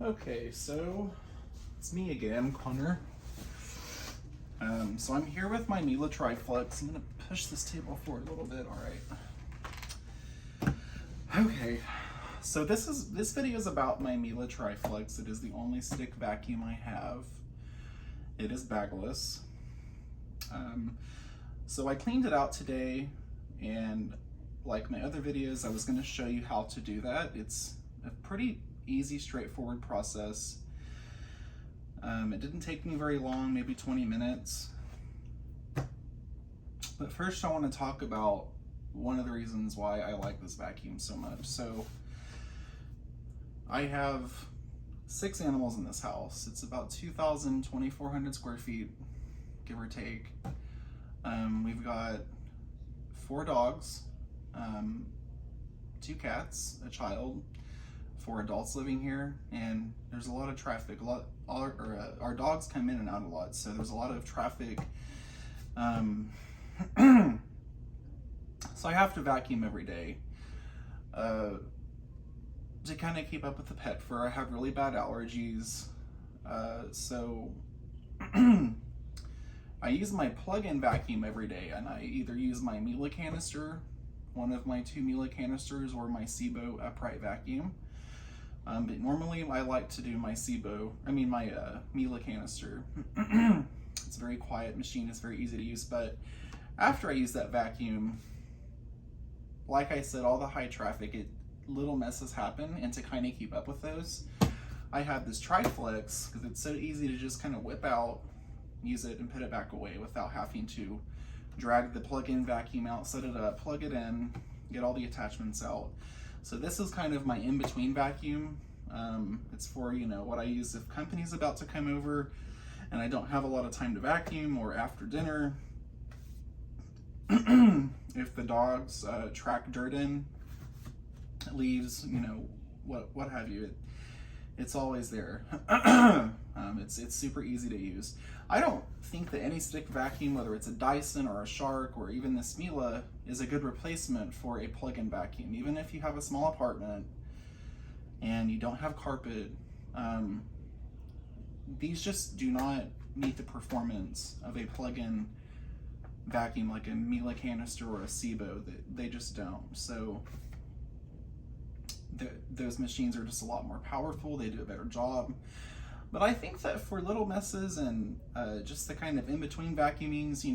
Okay, so it's me again, Connor. So I'm here with my Miele Triflex. I'm gonna push this table forward a little bit. All right. Okay, so this video is about my Miele Triflex. It is the only stick vacuum I have. It is bagless. So I cleaned it out today, and like my other videos, I was going to show you how to do that. It's a pretty easy, straightforward process. It didn't take me very long, maybe 20 minutes. But first I want to talk about one of the reasons why I like this vacuum so much. So I have 6 animals in this house. It's about 2,400 square feet, give or take. We've got 4 dogs, 2 cats, a child, 4 adults living here, and there's a lot of traffic. Our dogs come in and out a lot, so there's a lot of traffic. So I have to vacuum every day to kind of keep up with the pet fur. I have really bad allergies, so I use my plug-in vacuum every day, and I either use my Miele canister, one of my 2 Miele canisters, or my SIBO upright vacuum. But normally I like to do my Miele canister. It's a very quiet machine, it's very easy to use, but after I use that vacuum, like I said, all the high traffic, little messes happen, and to kind of keep up with those, I have this Triflex because it's so easy to just kind of whip out, use it, and put it back away without having to drag the plug-in vacuum out, set it up, plug it in, get all the attachments out. So this is kind of my in-between vacuum. It's for, what I use if company's about to come over and I don't have a lot of time to vacuum, or after dinner. If the dogs track dirt in, leaves, what have you, it's always there. It's super easy to use. I don't think that any stick vacuum, whether it's a Dyson or a Shark or even this Miele, is a good replacement for a plug-in vacuum. Even if you have a small apartment and you don't have carpet, these just do not meet the performance of a plug-in vacuum like a Miele canister or a SIBO. They just don't. So those machines are just a lot more powerful. They do a better job. But I think that for little messes and just the kind of in-between vacuumings, the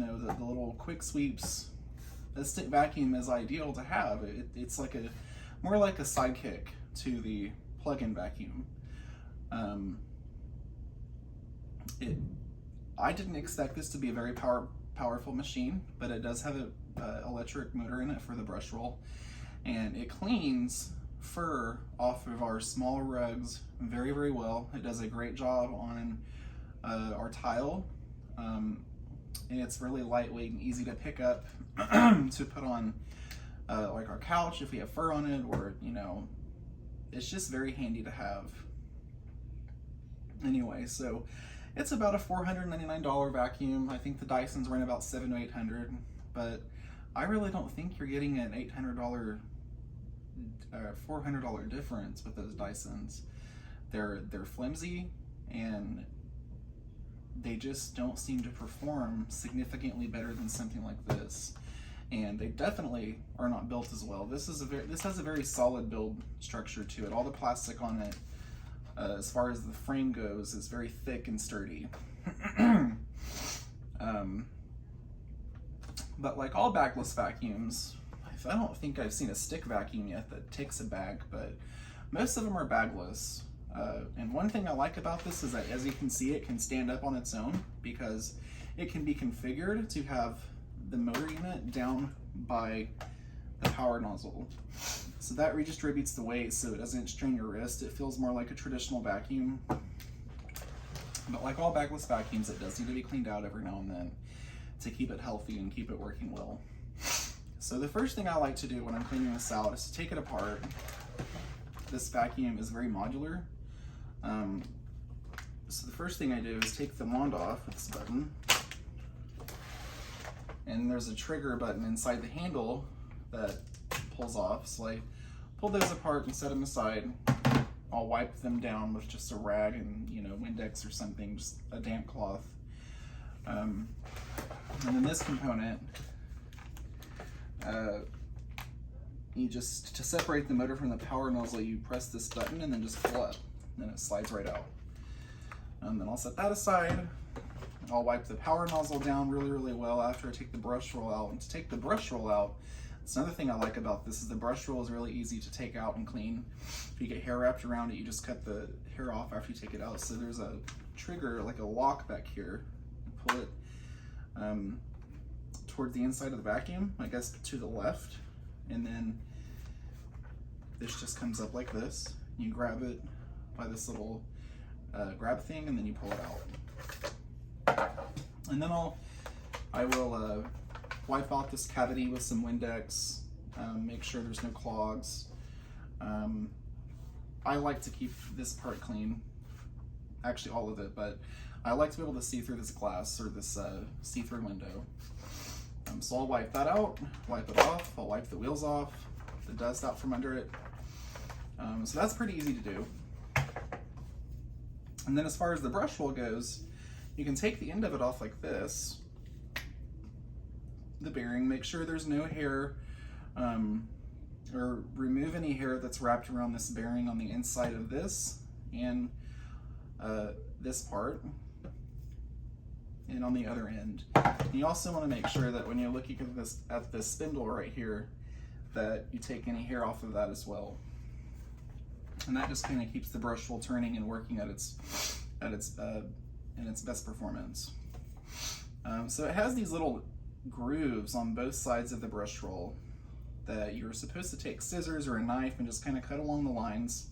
little quick sweeps, a stick vacuum is ideal to have. It's like more like a sidekick to the plug-in vacuum. I didn't expect this to be a very powerful machine, but it does have an electric motor in it for the brush roll, and it cleans fur off of our small rugs very, very well. It does a great job on our tile, and it's really lightweight and easy to pick up to put on like our couch if we have fur on it, or it's just very handy to have. Anyway, so it's about a $499 vacuum. I think the Dysons run about $700 to $800, but I really don't think you're getting an $800 $400 difference with those Dysons. They're flimsy, and they just don't seem to perform significantly better than something like this. And they definitely are not built as well. This has a very solid build structure to it. All the plastic on it, as far as the frame goes, is very thick and sturdy. But like all bagless vacuums, I don't think I've seen a stick vacuum yet that takes a bag, but most of them are bagless. And one thing I like about this is that, as you can see, it can stand up on its own because it can be configured to have the motor unit down by the power nozzle. So that redistributes the weight so it doesn't strain your wrist. It feels more like a traditional vacuum. But like all bagless vacuums, it does need to be cleaned out every now and then to keep it healthy and keep it working well. So the first thing I like to do when I'm cleaning this out is to take it apart. This vacuum is very modular. So the first thing I do is take the wand off with this button. And there's a trigger button inside the handle that pulls off. So I pull those apart and set them aside. I'll wipe them down with just a rag and, you know, Windex or something, just a damp cloth. And then this component, to separate the motor from the power nozzle, you press this button and then just pull up, and then it slides right out. And then I'll set that aside. I'll wipe the power nozzle down really, really well after I take the brush roll out. And to take the brush roll out, it's another thing I like about this is the brush roll is really easy to take out and clean. If you get hair wrapped around it, you just cut the hair off after you take it out. So there's a trigger, like a lock back here. You pull it towards the inside of the vacuum, I guess to the left, and then this just comes up like this. You grab it by this little grab thing, and then you pull it out. And then I will wipe out this cavity with some Windex, make sure there's no clogs. I like to keep this part clean, actually all of it, but I like to be able to see through this glass or this see-through window. So I'll wipe that out, wipe it off, I'll wipe the wheels off, the dust out from under it. So that's pretty easy to do. And then as far as the brush roll goes, you can take the end of it off like this, the bearing, make sure there's no hair, or remove any hair that's wrapped around this bearing on the inside of this and this part, and on the other end. And you also want to make sure that when you're looking at this spindle right here, that you take any hair off of that as well. And that just kind of keeps the brush roll turning and working at its best performance. So it has these little grooves on both sides of the brush roll that you're supposed to take scissors or a knife and just kind of cut along the lines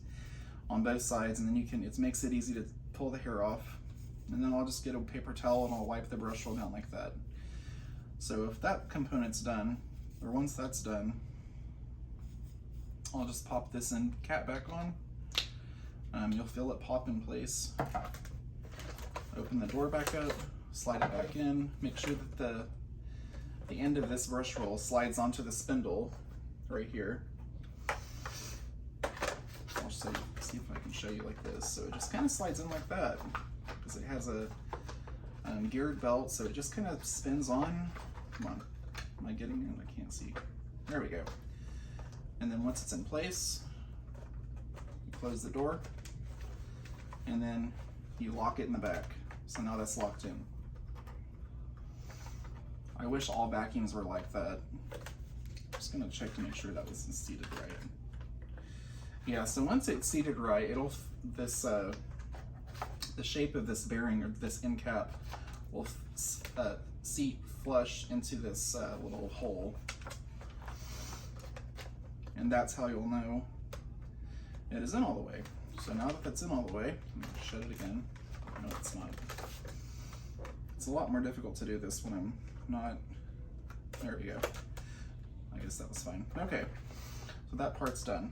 on both sides, and then it makes it easy to pull the hair off. And then I'll just get a paper towel and I'll wipe the brush roll down like that. So if that component's done, or once that's done, I'll just pop this end cap back on. You'll feel it pop in place. Open the door back up, slide it back in, make sure that the end of this brush roll slides onto the spindle right here. I'll see if I can show you like this. So it just kind of slides in like that because it has a geared belt, so it just kind of spins on. Come on, am I getting in? I can't see. There we go. And then once it's in place, you close the door, and then you lock it in the back. So now that's locked in. I wish all vacuums were like that. Just gonna check to make sure that was seated right. Yeah, so once it's seated right, the shape of this bearing or this end cap will seat flush into this little hole. And that's how you'll know it is in all the way. So now that that's in all the way, I'm gonna shut it again. No, it's not. It's a lot more difficult to do this when I'm not. There we go. I guess that was fine. Okay, so that part's done.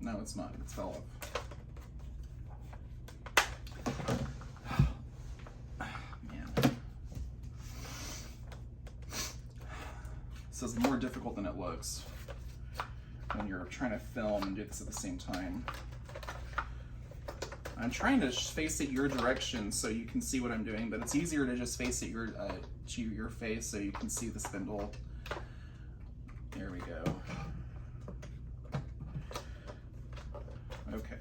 No, it's not. It fell off. Man. This is more difficult than it looks when you're trying to film and do this at the same time. I'm trying to face it your direction so you can see what I'm doing, but it's easier to just face it to your face so you can see the spindle. There we go. Okay.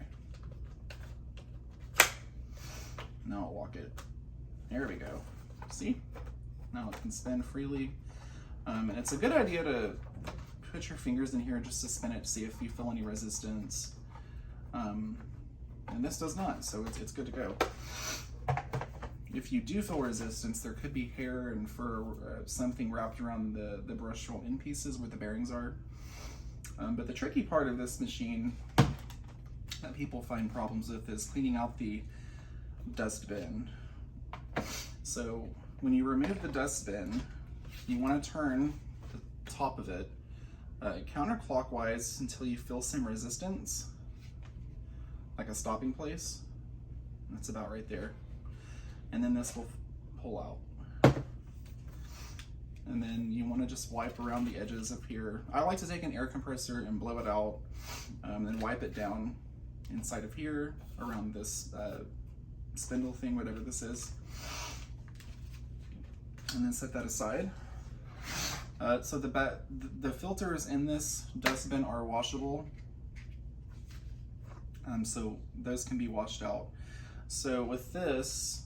Now I'll lock it. There we go. See? Now it can spin freely. And it's a good idea to put your fingers in here just to spin it to see if you feel any resistance. And this does not, so it's good to go. If you do feel resistance, there could be hair and fur, something wrapped around the brush roll end pieces where the bearings are. But the tricky part of this machine that people find problems with is cleaning out the dust bin. So when you remove the dust bin, you want to turn the top of it counterclockwise until you feel some resistance, like a stopping place. That's about right there. And then this will pull out. And then you want to just wipe around the edges up here. I like to take an air compressor and blow it out, and wipe it down inside of here, around this spindle thing, whatever this is. And then set that aside. So the filters in this dustbin are washable. So those can be washed out. So with this,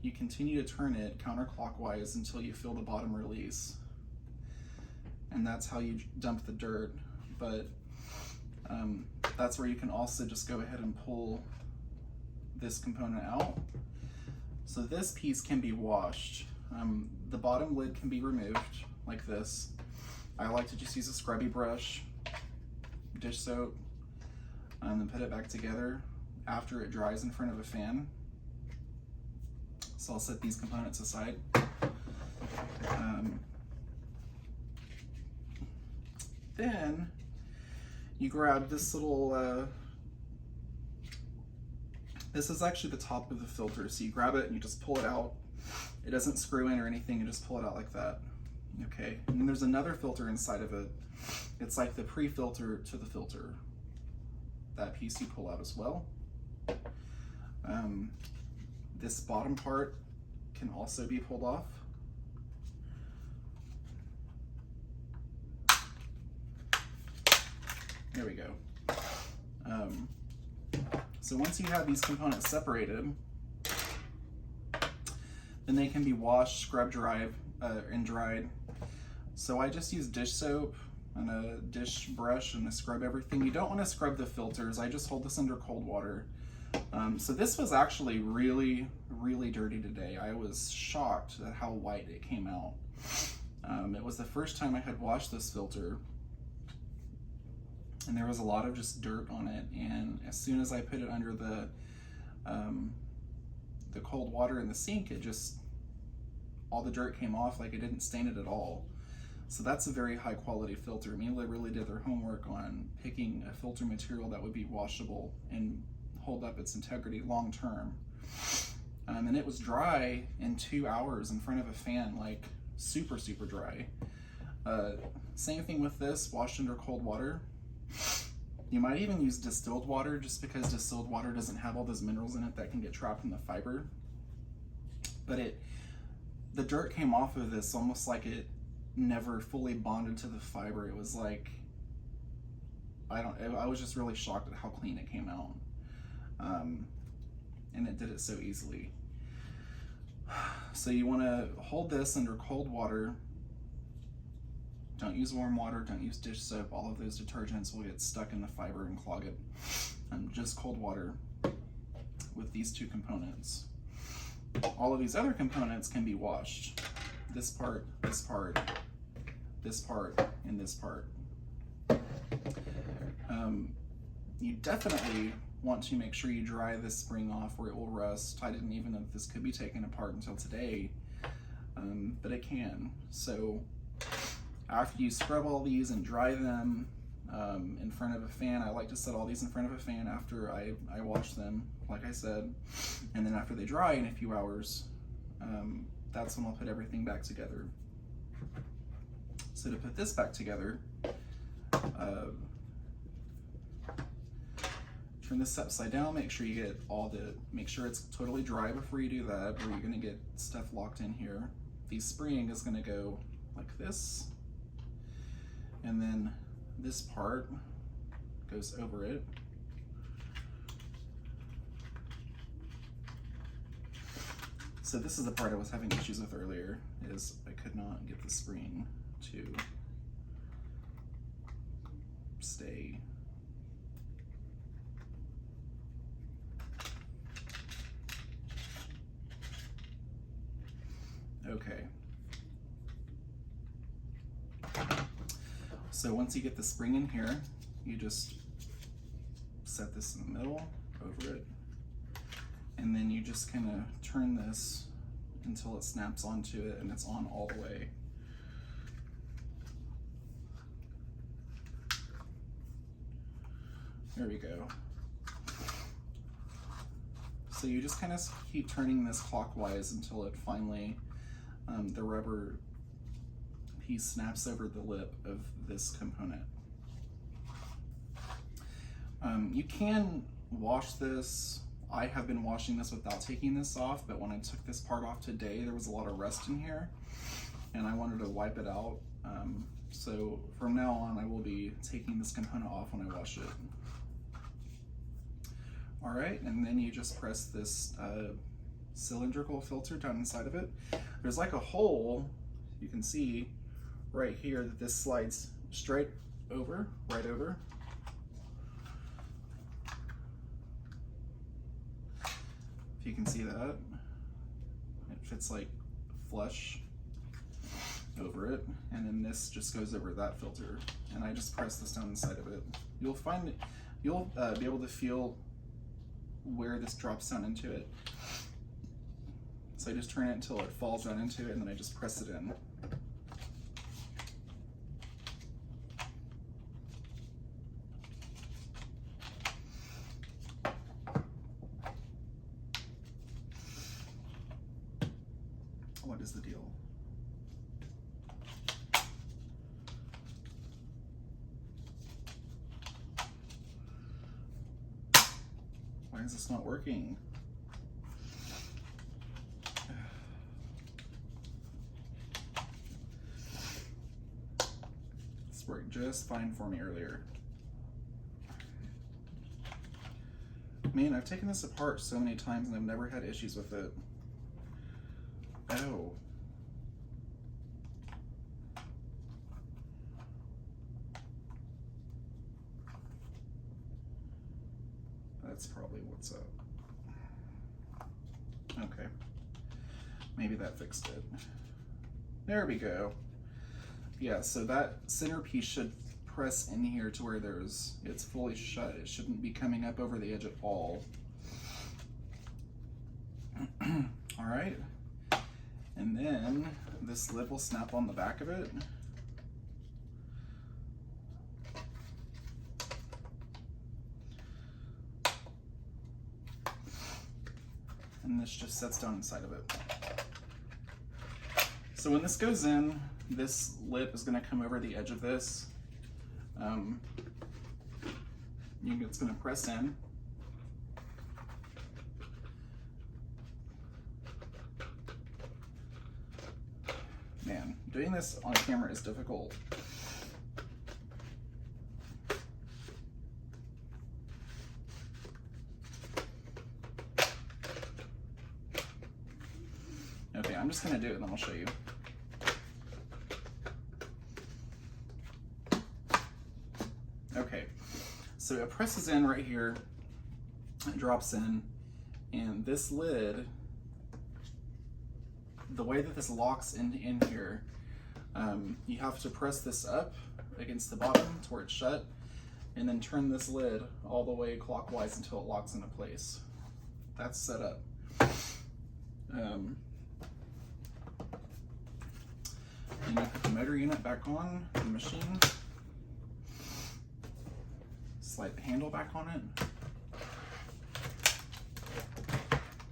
you continue to turn it counterclockwise until you feel the bottom release. And that's how you dump the dirt. But that's where you can also just go ahead and pull this component out. So this piece can be washed. The bottom lid can be removed like this. I like to just use a scrubby brush, dish soap, and put it back together after it dries in front of a fan. So I'll set these components aside. Then you grab this little, this is actually the top of the filter. So you grab it and you just pull it out. It doesn't screw in or anything, you just pull it out like that. Okay, and then there's another filter inside of it. It's like the pre-filter to the filter. That piece you pull out as well. This bottom part can also be pulled off. There we go. So once you have these components separated, then they can be washed, scrub dried, and dried. So I just use dish soap and a dish brush and I scrub everything. You don't want to scrub the filters. I just hold this under cold water. So this was actually really, really dirty today. I was shocked at how white it came out. It was the first time I had washed this filter, and there was a lot of just dirt on it. And as soon as I put it under the cold water in the sink, it just, all the dirt came off, like it didn't stain it at all. So that's a very high quality filter. Miele really did their homework on picking a filter material that would be washable and hold up its integrity long term. And it was dry in 2 hours in front of a fan, like super, super dry. Same thing with this, washed under cold water. You might even use distilled water, just because distilled water doesn't have all those minerals in it that can get trapped in the fiber. But the dirt came off of this almost like it never fully bonded to the fiber. It was like, I was just really shocked at how clean it came out. And it did it so easily. So you want to hold this under cold water. Don't use warm water, don't use dish soap. All of those detergents will get stuck in the fiber and clog it. Just cold water with these two components. All of these other components can be washed. This part, this part, this part, and this part. You definitely want to make sure you dry this spring off or it will rust. I didn't even know that this could be taken apart until today, but it can. So after you scrub all these and dry them in front of a fan, I like to set all these in front of a fan after I wash them, like I said, and then after they dry in a few hours, that's when I'll put everything back together. So to put this back together, turn this upside down, make sure you get make sure it's totally dry before you do that, or you're gonna get stuff locked in here. The spring is gonna go like this, and then this part goes over it. So this is the part I was having issues with earlier, is I could not get the spring to stay. Okay. So once you get the spring in here, you just set this in the middle, over it, and then you just kind of turn this until it snaps onto it and it's on all the way. There we go. So you just kind of keep turning this clockwise until it finally, the rubber piece snaps over the lip of this component. You can wash this. I have been washing this without taking this off, but when I took this part off today, there was a lot of rust in here, and I wanted to wipe it out. So from now on, I will be taking this component off when I wash it. All right, and then you just press this cylindrical filter down inside of it. There's like a hole, you can see right here that this slides straight over, right over. If you can see that, it fits like flush over it, and then this just goes over that filter, and I just press this down inside of it. You'll find it, you'll be able to feel where this drops down into it. So I just turn it until it falls down into it, and then I just press it in. What is the deal? Why is this not working? This worked just fine for me earlier. Man, I've taken this apart so many times and I've never had issues with it. Oh. That's probably what's up. Okay. Maybe that fixed it. There we go. Yeah, so that centerpiece should press in here to where it's fully shut. It shouldn't be coming up over the edge at all. All right. And then this lid will snap on the back of it. And this just sets down inside of it. So when this goes in, this lid is going to come over the edge of this. It's going to press in. Man, doing this on camera is difficult. Okay, I'm just gonna do it and then I'll show you. Okay, so it presses in right here, it drops in, and this lid, the way that this locks in here, you have to press this up against the bottom to where it's shut, and then turn this lid all the way clockwise until it locks into place. That's set up. And you put the motor unit back on the machine, slide the handle back on it.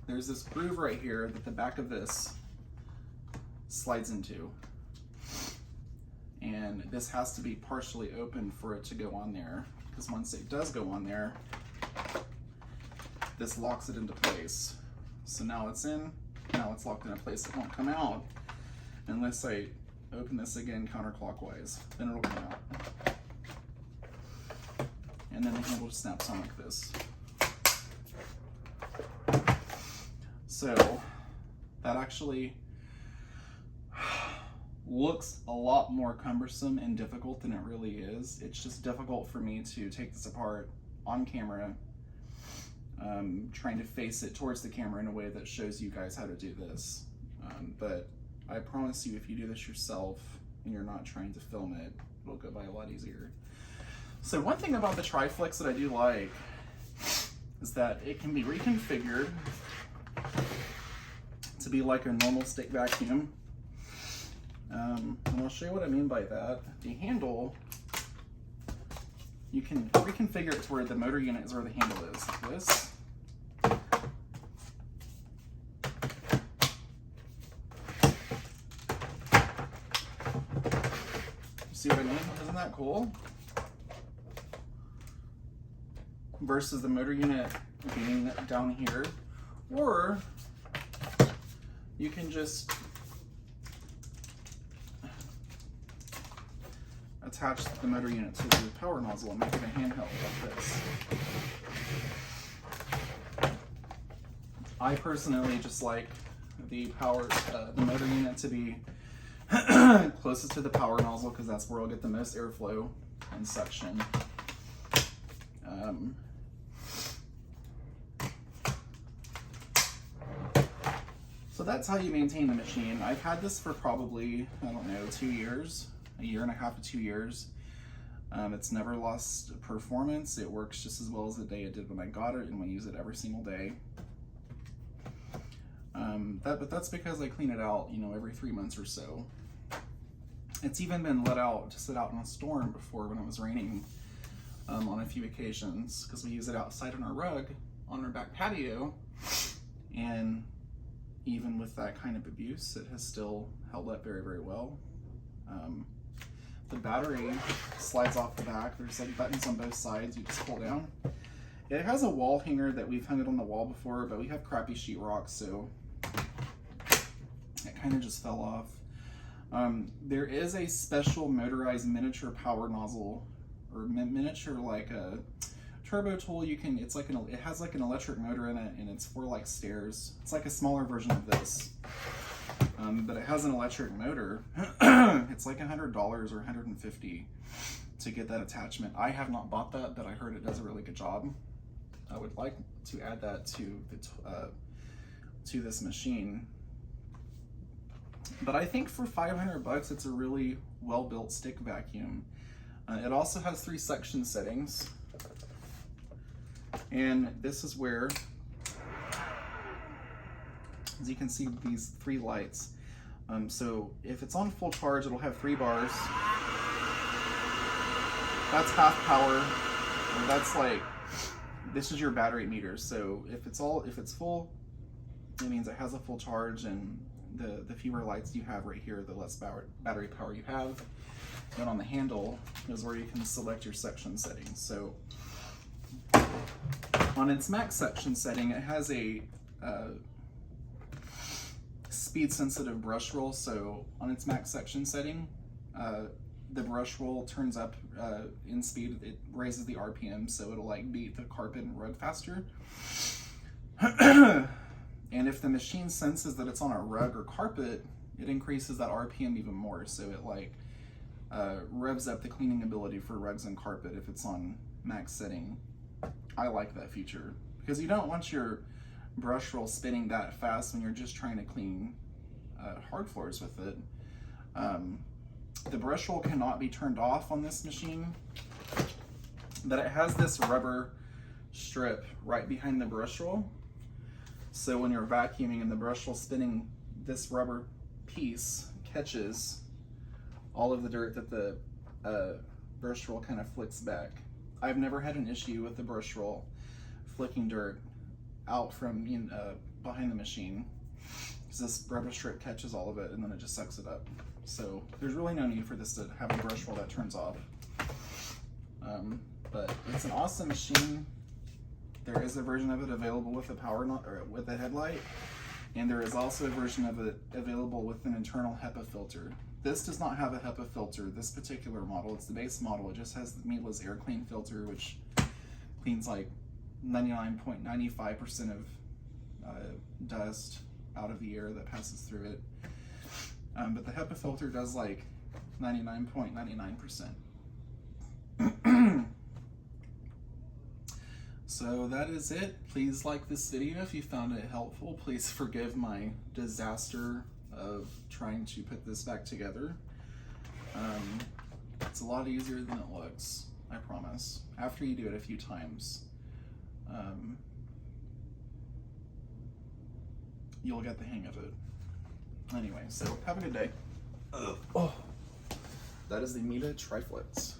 There's this groove right here that the back of this slides into, and this has to be partially open for it to go on there, because once it does go on there, this locks it into place. So now it's in, now it's locked into place. It won't come out unless I open this again counterclockwise, then it'll come out. And then the handle just snaps on like this. So that actually looks a lot more cumbersome and difficult than it really is. It's just difficult for me to take this apart on camera, trying to face it towards the camera in a way that shows you guys how to do this. But I promise you, if you do this yourself and you're not trying to film it, it'll go by a lot easier. So one thing about the Triflex that I do like is that it can be reconfigured to be like a normal stick vacuum. And I'll show you what I mean by that. The handle, you can reconfigure it to where the motor unit is where the handle is, like this. See what I mean? Isn't that cool? versus the motor unit being down here, or you can just attach the motor unit to the power nozzle and make it a handheld like this. I personally just like the motor unit to be closest to the power nozzle because that's where I'll get the most airflow and suction. So that's how you maintain the machine. I've had this for probably, I don't know, 2 years, a year and a half to 2 years. It's never lost performance. It works just as well as the day it did when I got it, and we use it every single day. But that's because I clean it out, you know, every 3 months or so. It's even been let out to sit out in a storm before when it was raining on a few occasions, because we use it outside on our rug on our back patio, and even with that kind of abuse, it has still held up very, very well. The battery slides off the back. There's like buttons on both sides. You just pull down. It has a wall hanger that we've hung it on the wall before, but we have crappy sheetrock, so it kind of just fell off. There is a special motorized miniature power nozzle, or miniature like a turbo tool. You can, it's like it has like an electric motor in it, and it's for like stairs. It's like a smaller version of this, but it has an electric motor. It's like $100 or $150 to get that attachment. I have not bought that, but I heard it does a really good job. I would like to add that to this machine. But I think for 500 bucks, it's a really well-built stick vacuum. It also has 3 suction settings. And this is where, as you can see, these 3 lights. So if it's on full charge, it'll have 3 bars. That's half power. And that's like, this is your battery meter. So if it's full, it means it has a full charge, and the fewer lights you have right here, the less battery power you have. And on the handle is where you can select your suction settings. So on its max suction setting, it has a speed sensitive brush roll. So on its max suction setting, the brush roll turns up in speed. It raises the RPM, so it'll like beat the carpet and rug faster. And if the machine senses that it's on a rug or carpet, it increases that RPM even more. So it like revs up the cleaning ability for rugs and carpet if it's on max setting. I like that feature because you don't want your brush roll spinning that fast when you're just trying to clean hard floors with it. The brush roll cannot be turned off on this machine, but it has this rubber strip right behind the brush roll. So when you're vacuuming and the brush roll spinning, this rubber piece catches all of the dirt that the brush roll kind of flicks back. I've never had an issue with the brush roll flicking dirt out from behind the machine, because this rubber strip catches all of it and then it just sucks it up. So there's really no need for this to have a brush roll that turns off. But it's an awesome machine. There is a version of it available with a with a headlight, and there is also a version of it available with an internal HEPA filter. This does not have a HEPA filter, this particular model. It's the base model. It just has Miele's air clean filter, which cleans like 99.95% of dust out of the air that passes through it. But the HEPA filter does like 99.99%. So that is it. Please like this video if you found it helpful. Please forgive my disaster of trying to put this back together. It's a lot easier than it looks, I promise. After you do it a few times, you'll get the hang of it. Anyway, so have a good day. Oh, that is the Miele Triflex.